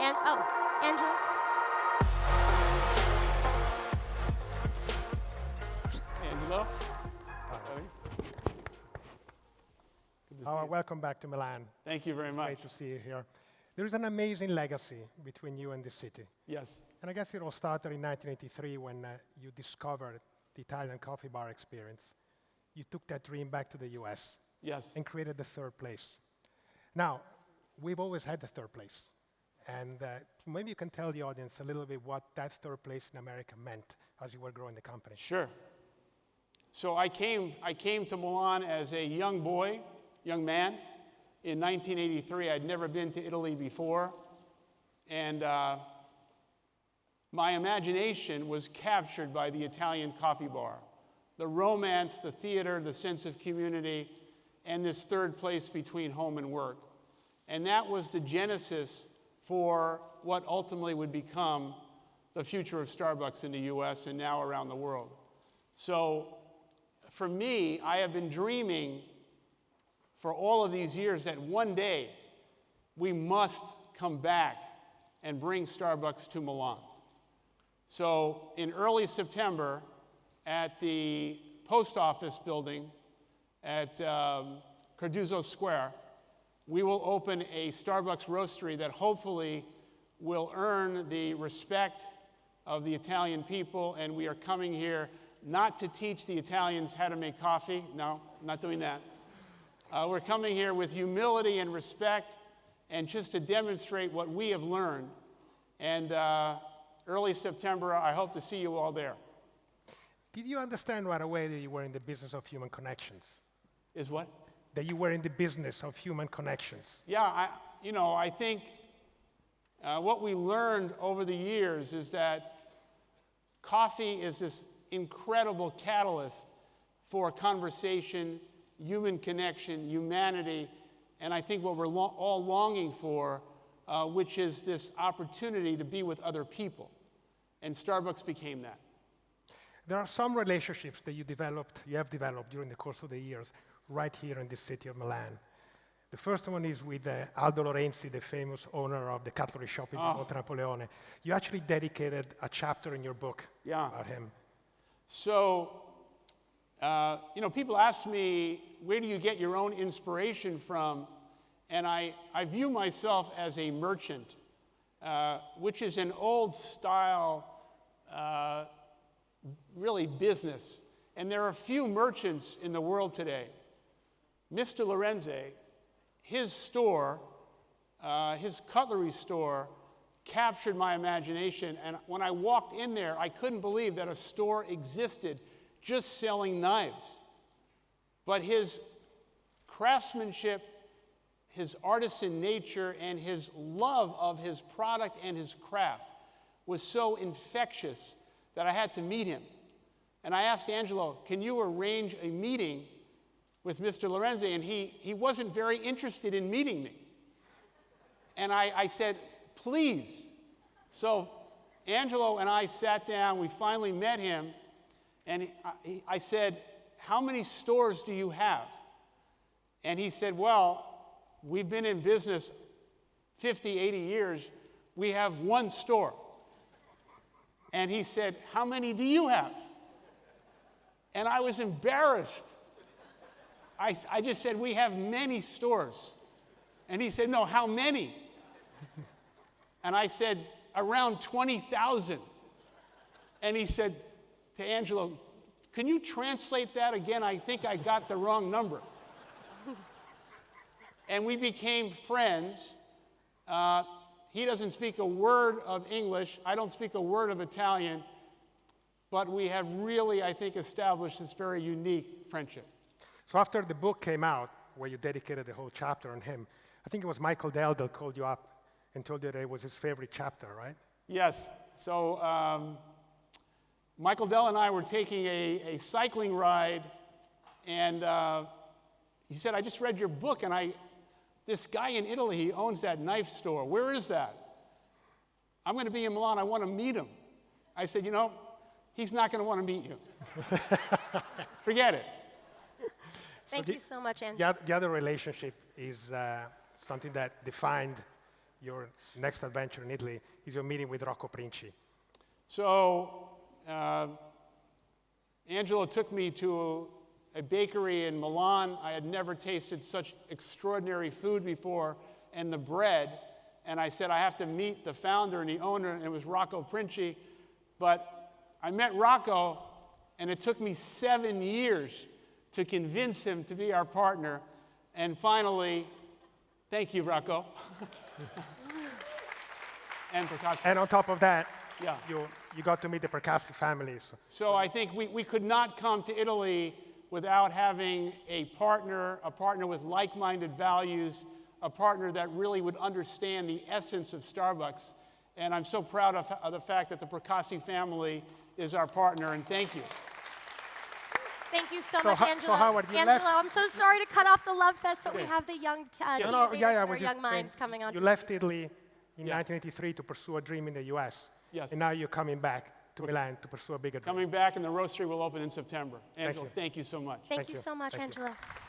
And Angelo. Angelo? Welcome back to Milan. Thank you very much. Great to see you here. There is an amazing legacy between you and the city. Yes. And I guess it all started in 1983 when you discovered the Italian coffee bar experience. You took that dream back to the US. Yes. And created the third place. Now, we've always had the third place. And maybe you can tell the audience a little bit what that third place in America meant as you were growing the company. Sure. So I came to Milan as a young man, in 1983. I'd never been to Italy before. And my imagination was captured by the Italian coffee bar. The romance, the theater, the sense of community, and this third place between home and work. And that was the genesis for what ultimately would become the future of Starbucks in the US and now around the world. So for me, I have been dreaming for all of these years that one day we must come back and bring Starbucks to Milan. So in early September at the post office building at Cardozo Square, we will open a Starbucks roastery that hopefully will earn the respect of the Italian people, and we are coming here not to teach the Italians how to make coffee. No, I'm not doing that. We're coming here with humility and respect and just to demonstrate what we have learned. And early September, I hope to see you all there. Did you understand right away that you were in the business of human connections? Is what? That you were in the business of human connections. Yeah, I think what we learned over the years is that coffee is this incredible catalyst for conversation, human connection, humanity, and I think what we're all longing for, which is this opportunity to be with other people. And Starbucks became that. There are some relationships that you have developed during the course of the years right here in the city of Milan. The first one is with Aldo Lorenzi, the famous owner of the cutlery shop in Monte Napoleone. You actually dedicated a chapter in your book about him. So, people ask me, where do you get your own inspiration from? And I view myself as a merchant, which is an old style, really business. And there are few merchants in the world today. Mr. Lorenzi, his store, his cutlery store, captured my imagination. And when I walked in there, I couldn't believe that a store existed just selling knives. But his craftsmanship, his artisan nature, and his love of his product and his craft was so infectious that I had to meet him. And I asked Angelo, can you arrange a meeting with Mr. Lorenzi? And he wasn't very interested in meeting me. And I said, please. So Angelo and I sat down, we finally met him, and I said, how many stores do you have? And he said, well, we've been in business 50, 80 years. We have one store. And he said, how many do you have? And I was embarrassed. I just said, we have many stores. And he said, no, how many? And I said, around 20,000. And he said to Angelo, can you translate that again? I think I got the wrong number. And we became friends. He doesn't speak a word of English. I don't speak a word of Italian. But we have really, I think, established this very unique friendship. So after the book came out, where you dedicated the whole chapter on him, I think it was Michael Dell that called you up and told you that it was his favorite chapter, right? Yes. So Michael Dell and I were taking a cycling ride, and he said, I just read your book, and this guy in Italy, he owns that knife store. Where is that? I'm going to be in Milan. I want to meet him. I said, he's not going to want to meet you. Forget it. Thank you so much, Angelo. The other relationship is something that defined your next adventure in Italy is your meeting with Rocco Princi. So Angelo took me to a bakery in Milan. I had never tasted such extraordinary food before, and the bread. And I said, I have to meet the founder and the owner, and it was Rocco Princi. But I met Rocco, and it took me 7 years to convince him to be our partner. And finally, thank you, Rocco. And Percassi. And on top of that, Yeah. you got to meet the Percassi families. So I think we could not come to Italy without having a partner with like-minded values, a partner that really would understand the essence of Starbucks. And I'm so proud of the fact that the Percassi family is our partner, and thank you. Thank you so much, Angelo. So Howard, you Angelo, left. I'm so sorry to cut off the love fest, but we Okay. have the young Young minds coming on. You left Italy in Yeah. 1983 to pursue a dream in the US. Yes. And now you're coming back to Milan to pursue a bigger dream. Coming back, and the roastery will open in September. Angelo, you. thank you so much. Thank you so much, Thank you. Angelo.